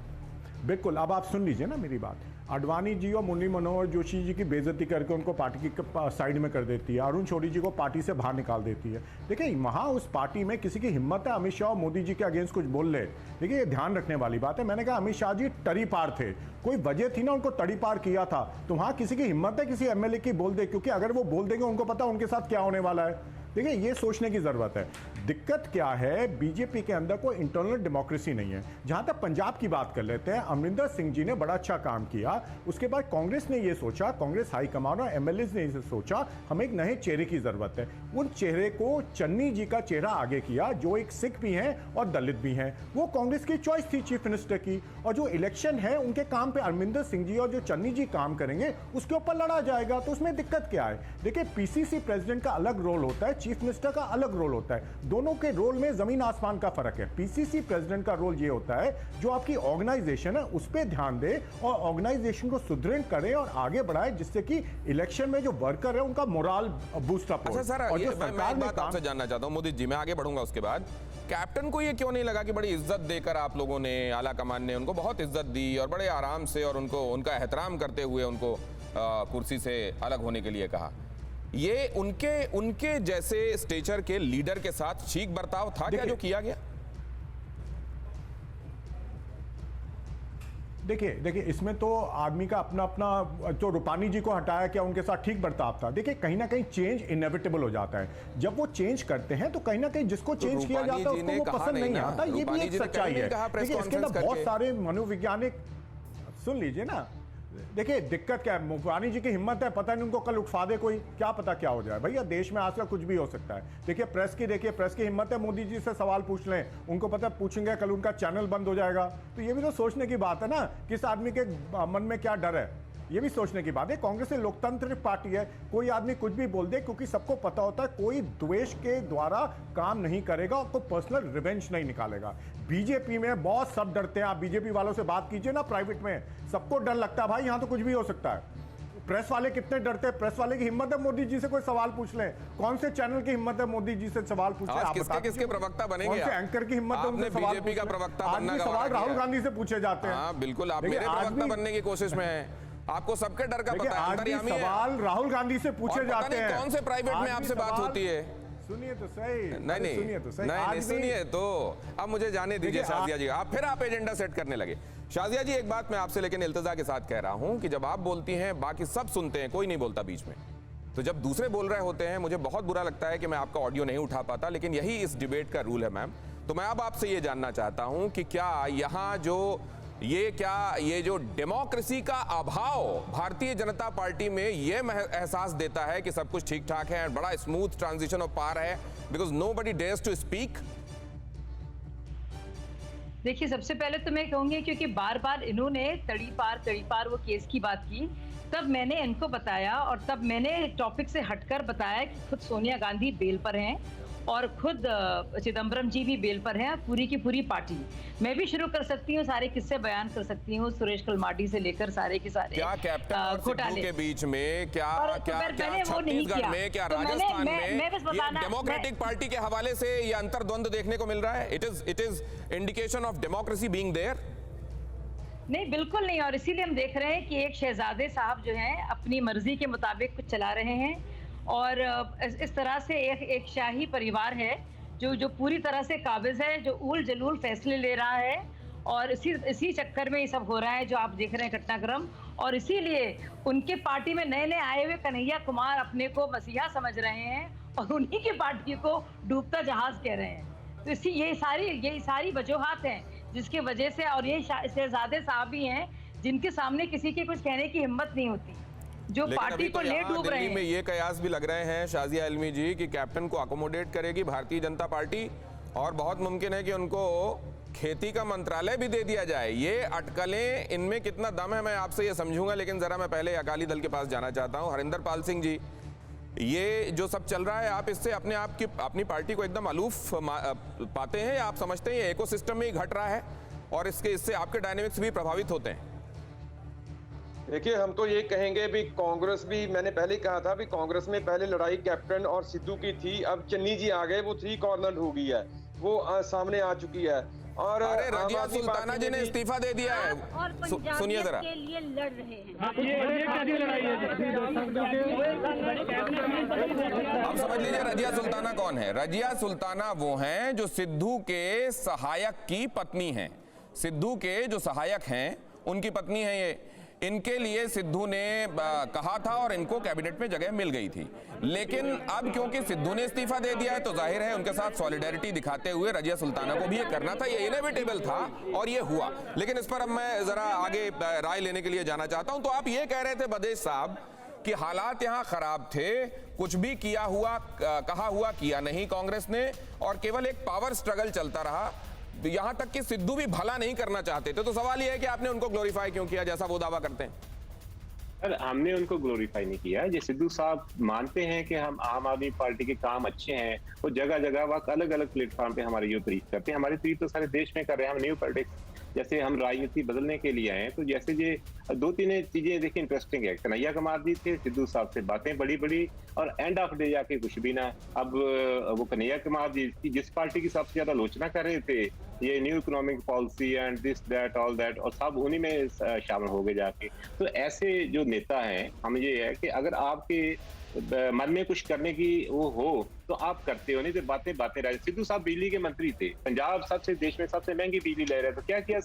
बिल्कुल। अब आप सुन लीजिए ना मेरी बात। अडवाणी जी और मुरली मनोहर जोशी जी की बेइज्जती करके उनको पार्टी की साइड में कर देती है, अरुण शौरी जी को पार्टी से बाहर निकाल देती है। देखिए वहाँ उस पार्टी में किसी की हिम्मत है अमित शाह और मोदी जी के अगेंस्ट कुछ बोल ले? देखिए ये ध्यान रखने वाली बात है। मैंने कहा अमित शाह जी तड़ी पार थे, कोई वजह थी ना उनको तड़ी पार किया था। तो वहाँ किसी की हिम्मत है किसी एमएलए की बोल दे? क्योंकि अगर वो बोल देंगे उनको पता उनके साथ क्या होने वाला है। देखिए ये सोचने की जरूरत है। दिक्कत क्या है, बीजेपी के अंदर कोई इंटरनल डेमोक्रेसी नहीं है। जहां तक पंजाब की बात कर लेते हैं, अमरिंदर सिंह जी ने बड़ा अच्छा काम किया। उसके बाद कांग्रेस ने ये सोचा, कांग्रेस हाईकमान और एमएलए ने इसे सोचा, हमें एक नए चेहरे की जरूरत है। उन चेहरे को चन्नी जी का चेहरा आगे किया, जो एक सिख भी हैं और दलित भी हैं। वो कांग्रेस की चॉइस थी चीफ मिनिस्टर की। और जो इलेक्शन है उनके काम पे अमरिंदर सिंह जी और जो चन्नी जी काम करेंगे उसके ऊपर लड़ा जाएगा। तो उसमें दिक्कत क्या है? देखिए पीसीसी प्रेसिडेंट का अलग रोल होता है, चीफ मिनिस्टर का अलग रोल होता है। दोनों के रोल में जमीन आसमान का फर्क है। पीसीसी प्रेसिडेंट का रोल ये होता है जो आपकी ऑर्गेनाइजेशन है उस पर ध्यान दे और ऑर्गेनाइजेशन को सुदृढ़ करे और आगे बढ़ाए, जिससे कि इलेक्शन में जो वर्कर है उनका मोरल बूस्ट अप हो। अच्छा सर, मैं एक बात आपसे जानना चाहता हूं मोदी जी, मैं आगे बढ़ूंगा उसके बाद। कैप्टन को ये क्यों नहीं लगा कि बड़ी इज्जत देकर आप लोगों ने, आला कमान ने उनको बहुत इज्जत दी और बड़े आराम से और उनको उनका एहतराम करते हुए उनको कुर्सी से अलग होने के लिए कहा? ये उनके जैसे स्टेचर के लीडर के साथ ठीक बर्ताव था क्या जो किया गया? देखिए इसमें तो आदमी का अपना अपना, जो रूपानी जी को हटाया क्या उनके साथ ठीक बर्ताव था? देखिए कहीं ना कहीं चेंज इनएविटेबल हो जाता है। जब वो चेंज करते हैं तो कहीं ना कहीं जिसको चेंज किया जाता है उसको वो पसंद नहीं आता। ये भी एक सच्चाई है। देखिए इसके अंदर बहुत सारे मनोवैज्ञानिक, सुन लीजिए ना। देखिए दिक्कत क्या है, रूपानी जी की हिम्मत है, पता नहीं उनको कल उठा दे कोई, क्या पता क्या हो जाए। भैया देश में आजकल कुछ भी हो सकता है। देखिए प्रेस की हिम्मत है, मोदी जी से सवाल पूछ लें, उनको पता पूछेंगे कल उनका चैनल बंद हो जाएगा। तो ये भी तो सोचने की बात है ना, किस आदमी के मन में क्या डर है। ये भी सोचने की बात है। कांग्रेस एक लोकतांत्रिक पार्टी है, कोई आदमी कुछ भी बोल दे, क्योंकि सबको पता होता है कोई द्वेष के द्वारा काम नहीं करेगा और कोई पर्सनल रिवेंज नहीं निकालेगा। बीजेपी में बहुत सब डरते हैं, आप बीजेपी वालों से बात कीजिए ना प्राइवेट में, सबको डर लगता है भाई यहाँ तो कुछ भी हो सकता है। प्रेस वाले कितने डरते हैं, प्रेस वाले की हिम्मत है मोदी जी से कोई सवाल पूछ ले, कौन से चैनल की हिम्मत है मोदी जी से सवाल पूछ ले? आज किसके प्रवक्ता बनेंगे? कौन से एंकर की हिम्मत है उनसे सवाल बीजेपी का प्रवक्ता आज बनना भी गवारा सवाल किया राहुल है। गांधी से पूछे जाते हैं। हाँ बिल्कुल, आप देखिए, मेरे आज प्रवक्ता भी- बनने की कोशिश में हैं। आपको सबके डर का देखिए, पता है, आज भी अंतर्यामी है। सवाल राहुल गांधी से पूछे और पता जाते नहीं हैं। कौन से प्राइवेट में आज भी आपसे बात सवाल- होती है? सुनिए तो सही। नहीं नहीं सुनिए तो सही। नहीं, आज नहीं भी- सुनिए तो अब मुझे जाने दीजिए देखिए, शाजिया जी। आप एजेंडा सेट करने लगे। शाजिया जी, एक बात मैं आपसे लेकिन इल्तिजा के साथ कह रहा हूं कि जब आप बोलती हैं बाकी सब सुनते हैं, कोई नहीं बोलता बीच में, तो जब दूसरे बोल रहे होते हैं मुझे बहुत बुरा लगता है कि मैं आपका ऑडियो नहीं उठा पाता, लेकिन यही इस डिबेट का रूल है मैम। तो मैं अब आपसे ये जानना चाहता हूं कि क्या यहाँ ये जो डेमोक्रेसी का अभाव भारतीय जनता पार्टी में ये एहसास देता है कि सब कुछ ठीक ठाक है, बड़ा स्मूथ ट्रांजिशन ऑफ पावर है, because nobody dares to speak? देखिए, सबसे पहले तो मैं कहूंगी क्योंकि बार बार इन्होंने तड़ी पार वो केस की बात की, तब मैंने इनको बताया और तब मैंने टॉपिक से हटकर बताया कि खुद सोनिया गांधी बेल पर हैं और खुद चिदम्बरम जी भी बेल पर हैं, पूरी की पूरी पार्टी। मैं भी शुरू कर सकती हूँ, सारे किस्से बयान कर सकती हूँ, सुरेश कलमाडी से लेकर सारे के सारे क्या कैप्टन और सिद्धू के बीच में, क्या छत्तीसगढ़ में, क्या राजस्थान में ये डेमोक्रेटिक पार्टी के हवाले से ये अंतर्द्वंद देखने को मिल रहा है? It is indication of democracy being there? नहीं, बिल्कुल नहीं। और इसीलिए हम देख रहे हैं कि एक शहजादे साहब जो हैं अपनी मर्जी के मुताबिक कुछ चला रहे हैं और इस तरह से एक शाही परिवार है जो पूरी तरह से काबिज है, जो उल जलूल फैसले ले रहा है और इसी चक्कर में ये सब हो रहा है जो आप देख रहे हैं घटनाक्रम। और इसीलिए उनके पार्टी में नए नए आए हुए कन्हैया कुमार अपने को मसीहा समझ रहे हैं और उन्हीं की पार्टी को डूबता जहाज कह रहे हैं। तो यही सारी वजूहात हैं जिसकी वजह से, और ये शहजादे साहब ही हैं जिनके सामने किसी के कुछ कहने की हिम्मत नहीं होती, जो पार्टी को ले डूब रहे हैं। में ये कयास भी लग रहे हैं शाजिया इल्मी जी कि कैप्टन को अकोमोडेट करेगी भारतीय जनता पार्टी और बहुत मुमकिन है कि उनको खेती का मंत्रालय भी दे दिया जाए। ये अटकलें इनमें कितना दम है मैं आपसे ये समझूंगा, लेकिन जरा मैं पहले अकाली दल के पास जाना चाहता हूं। हरिंदर पाल सिंह जी, ये जो सब चल रहा है, आप इससे अपनी पार्टी को एकदम अलूफ पाते हैं या आप समझते हैं ये इकोसिस्टम में ही घट रहा है और इससे आपके डायनेमिक्स भी प्रभावित होते हैं? देखिए, हम तो ये कहेंगे भी कांग्रेस भी, मैंने पहले ही कहा था भी कांग्रेस में पहले लड़ाई कैप्टन और सिद्धू की थी, अब चन्नी जी आ गए, वो 3 कॉर्नर हो गई है, वो सामने आ चुकी है। और अरे रजिया सुल्ताना जी ने इस्तीफा दे दिया है, सुनिए जरा। के लिए लड़ रहे हैं। अब समझ लीजिए रजिया सुल्ताना कौन है। रजिया सुल्ताना वो हैं जो सिद्धू के सहायक की पत्नी हैं, सिद्धू के जो सहायक हैं उनकी पत्नी है ये। इनके लिए सिद्धू ने कहा था और इनको कैबिनेट में जगह मिल गई थी, लेकिन अब क्योंकि सिद्धू ने इस्तीफा दे दिया है तो जाहिर है उनके साथ सॉलिडेरिटी दिखाते हुए रजिया सुल्ताना को भी ये करना था, ये इनएविटेबल था और ये हुआ। लेकिन इस पर अब मैं जरा आगे राय लेने के लिए जाना चाहता हूं। तो आप ये कह रहे थे बदेश साहब कि हालात यहां खराब थे, कुछ भी कहा हुआ किया नहीं कांग्रेस ने और केवल एक पावर स्ट्रगल चलता रहा, यहां तक कि सिद्धू भी भला नहीं करना चाहते थे। तो सवाल यह है कि आपने उनको ग्लोरीफाई क्यों किया जैसा वो दावा करते हैं? सर, हमने उनको ग्लोरीफाई नहीं किया। ये सिद्धू साहब मानते हैं कि हम आम आदमी पार्टी के काम अच्छे हैं, वो जगह जगह वक्त अलग अलग प्लेटफॉर्म पे हमारी ये तारीफ करते हैं। हमारी तारीफ तो सारे देश में कर रहे हैं। हम न्यू पॉलिटिक्स जैसे हम राजनीति बदलने के लिए आए हैं, तो जैसे ये 2-3 चीजें देखिए इंटरेस्टिंग है। कन्हैया कुमार जी थे, सिद्धू साहब से बातें बड़ी बड़ी और एंड ऑफ डे जाके कुछ भी ना। अब वो कन्हैया कुमार जी जिस पार्टी की सबसे ज्यादा आलोचना कर रहे थे, ये new economic policy and this that all that, और सब उन्हीं में शामिल हो गए जाके। तो ऐसे जो नेता हैं, हम ये है कि अगर आपके मन में कुछ करने की वो हो तो आप करते हो, नहीं तो बातें रह। सिद्धू साहब बिजली के मंत्री थे, पंजाब सबसे देश में सबसे महंगी बिजली ले रहे थे, क्या किया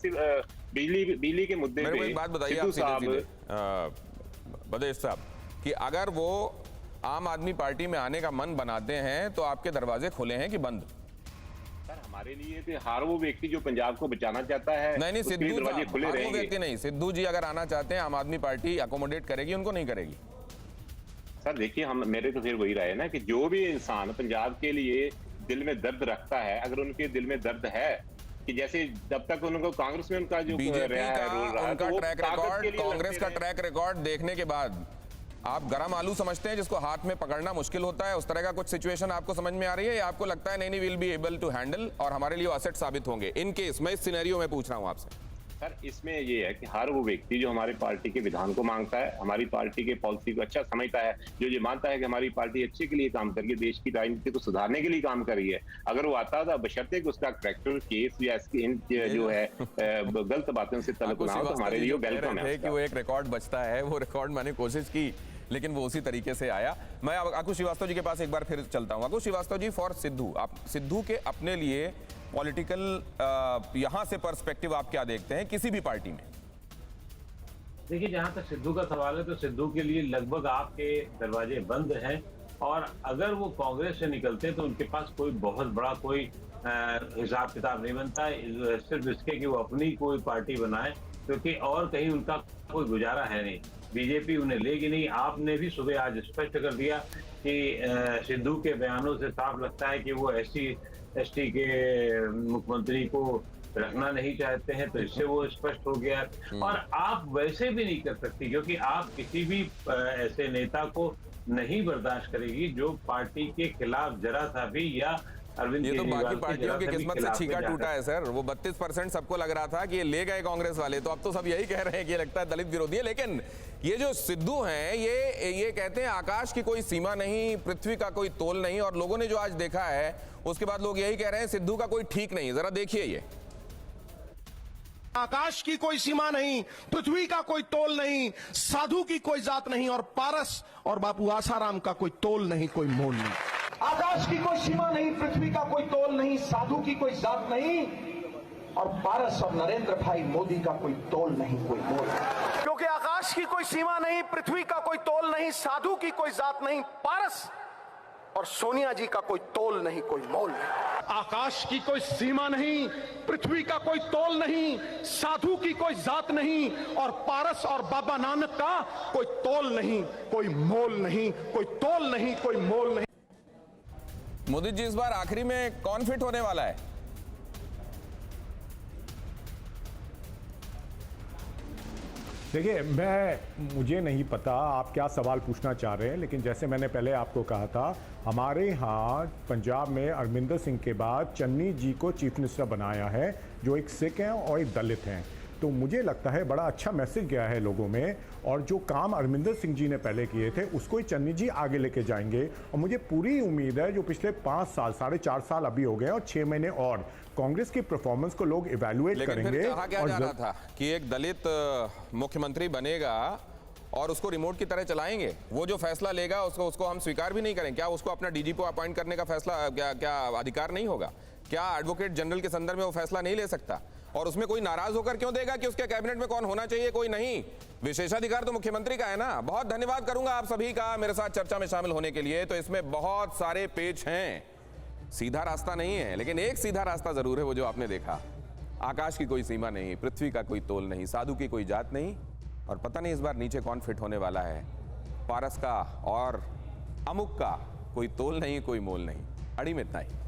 बिजली के मुद्दे पे? एक बात बताइए आप बदेश साहब कि अगर वो आम आदमी पार्टी में आने का मन बनाते हैं तो आपके दरवाजे खुले हैं कि बंद? सर, हमारे लिए तो हर वो व्यक्ति जो पंजाब को बचाना चाहता है, नहीं सिद्धू दरवाजे खुले रहेंगे। वो व्यक्ति नहीं, सिद्धू जी अगर आना चाहते हैं आम आदमी पार्टी अकोमोडेट करेगी, उनको नहीं करेगी? सर देखिए, मेरे तो फिर वही राय है ना कि जो भी इंसान पंजाब के लिए दिल में दर्द रखता है, अगर उनके दिल में दर्द है कि जैसे जब तक उनको कांग्रेस में उनका जो बीजेपी रहा है रोल रहा का है, उनका तो वो ट्रैक ताकत रिकॉर्ड, के लिए कांग्रेस लड़ते का रहे। ट्रैक रिकॉर्ड देखने के बाद आप गरम आलू समझते हैं जिसको हाथ में पकड़ना मुश्किल होता है, उस तरह का कुछ सिचुएशन आपको समझ में आ रही है, या आपको लगता है नहीं will be able to handle और हमारे लिए असेट साबित होंगे इन केस? मैं इस सिनेरियो में पूछ रहा हूं आपसे। सर इसमें ये है कि हर वो व्यक्ति जो हमारी पार्टी के विधान को मांगता है, हमारी पार्टी के पॉलिसी को अच्छा समझता है, जो ये मानता है कि हमारी पार्टी अच्छे के लिए काम कर रही है, देश की राजनीति को सुधारने के लिए काम कर रही है, अगर वो आता था बशर्ते कि उसका करैक्टर केस या इसकी जो है गलत बातों से तल्लुक ना हो, तो हमारे लिए वेलकम है। कि वो एक रिकॉर्ड बचता है, वो रिकॉर्ड मैंने कोशिश की लेकिन वो उसी तरीके से आया। मैं आकुश श्रीवास्तव जी के पास एक बार फिर चलता हूं। आकुश श्रीवास्तव जी, फॉर सिद्धू, आप सिद्धू के अपने लिए पॉलिटिकल यहां से पर्सपेक्टिव आप क्या देखते हैं किसी भी पार्टी में? देखिए, जहां तक सिद्धू का सवाल है तो सिद्धू के लिए लगभग आपके दरवाजे बंद हैं, और अगर वो कांग्रेस से निकलते हैं तो उनके पास कोई बहुत बड़ा कोई हिसाब किताब नहीं बनता है, सिर्फ इसके कि वो अपनी कोई पार्टी बनाए, क्योंकि और कहीं उनका कोई गुजारा है नहीं। बीजेपी उन्हें लेगी नहीं। आपने भी सुबह आज स्पष्ट कर दिया कि सिद्धू के बयानों से साफ लगता है कि वो SC/ST के मुख्यमंत्री को रखना नहीं चाहते हैं, तो इससे वो स्पष्ट हो गया। और आप वैसे भी नहीं कर सकती, क्योंकि आप किसी भी ऐसे नेता को नहीं बर्दाश्त करेगी जो पार्टी के खिलाफ जरा सा भी, या अरविंद ये तो केजरीवाल बाकी पार्टियों की किस्मत से छीका टूटा है सर। वो 32% सबको लग रहा था कि ये ले गए कांग्रेस वाले, तो अब तो सब यही कह रहे हैं कि ये लगता है दलित विरोधी है। लेकिन ये जो सिद्धू हैं, ये कहते हैं आकाश की कोई सीमा नहीं, पृथ्वी का कोई तोल नहीं, और लोगों ने जो आज देखा है उसके बाद लोग यही कह रहे हैं सिद्धू का कोई ठीक नहीं। जरा देखिए, ये आकाश की कोई सीमा नहीं, पृथ्वी का कोई तोल नहीं, साधु की कोई जात नहीं, और पारस और बापू आसाराम का कोई तोल नहीं, कोई मोल नहीं। आकाश की कोई सीमा नहीं, पृथ्वी का कोई तोल नहीं, साधु की कोई जात नहीं, और पारस और नरेंद्र भाई मोदी का कोई तोल नहीं, कोई मोल नहीं। क्योंकि आकाश की कोई सीमा नहीं, पृथ्वी का कोई तोल नहीं, साधु की कोई जात नहीं, पारस और सोनिया जी का कोई तोल नहीं, कोई मोल नहीं। आकाश की कोई सीमा नहीं, पृथ्वी का कोई तोल नहीं, साधु की कोई जात नहीं, और पारस और बाबा नानक का कोई तोल नहीं, कोई मोल नहीं, कोई तोल नहीं, कोई मोल नहीं। मोदी जी, इस बार आखिरी में कौन फिट होने वाला है? देखिए, मुझे नहीं पता आप क्या सवाल पूछना चाह रहे हैं, लेकिन जैसे मैंने पहले आपको कहा था, हमारे यहाँ पंजाब में अरविंदर सिंह के बाद चन्नी जी को चीफ मिनिस्टर बनाया है, जो एक सिख हैं और एक दलित हैं। तो मुझे लगता है बड़ा अच्छा मैसेज गया है लोगों में, और जो काम अरविंदर सिंह जी ने पहले किए थे उसको ही चन्नी जी आगे लेके जाएंगे। और मुझे पूरी उम्मीद है जो पिछले 5 साल, 4.5 साल अभी हो गए और 6 महीने और कांग्रेस की परफॉर्मेंस को लोग इवैल्यूएट करेंगे। फिर कहा क्या जा रहा था कि एक दलित मुख्यमंत्री बनेगा और उसको रिमोट की तरह चलाएंगे, वो जो फैसला लेगा उसको हम स्वीकार भी नहीं करें? क्या उसको अपना डीजी को अपॉइंट करने का फैसला क्या अधिकार नहीं होगा? क्या एडवोकेट जनरल के संदर्भ में वो फैसला नहीं ले सकता? और उसमें कोई नाराज होकर क्यों देगा कि उसके कैबिनेट में कौन होना चाहिए, कोई नहीं? विशेषाधिकार तो मुख्यमंत्री का है ना। बहुत धन्यवाद करूंगा आप सभी का मेरे साथ चर्चा में शामिल होने के लिए। तो इसमें बहुत सारे पेच हैं, सीधा रास्ता नहीं है, लेकिन एक सीधा रास्ता जरूर है, वो जो आपने देखा। आकाश की कोई सीमा नहीं, पृथ्वी का कोई तोल नहीं, साधु की कोई जात नहीं, और पता नहीं इस बार नीचे कौन फिट होने वाला है। पारस का और अमुक का कोई तोल नहीं, कोई मोल नहीं। अड़ी में इतना ही।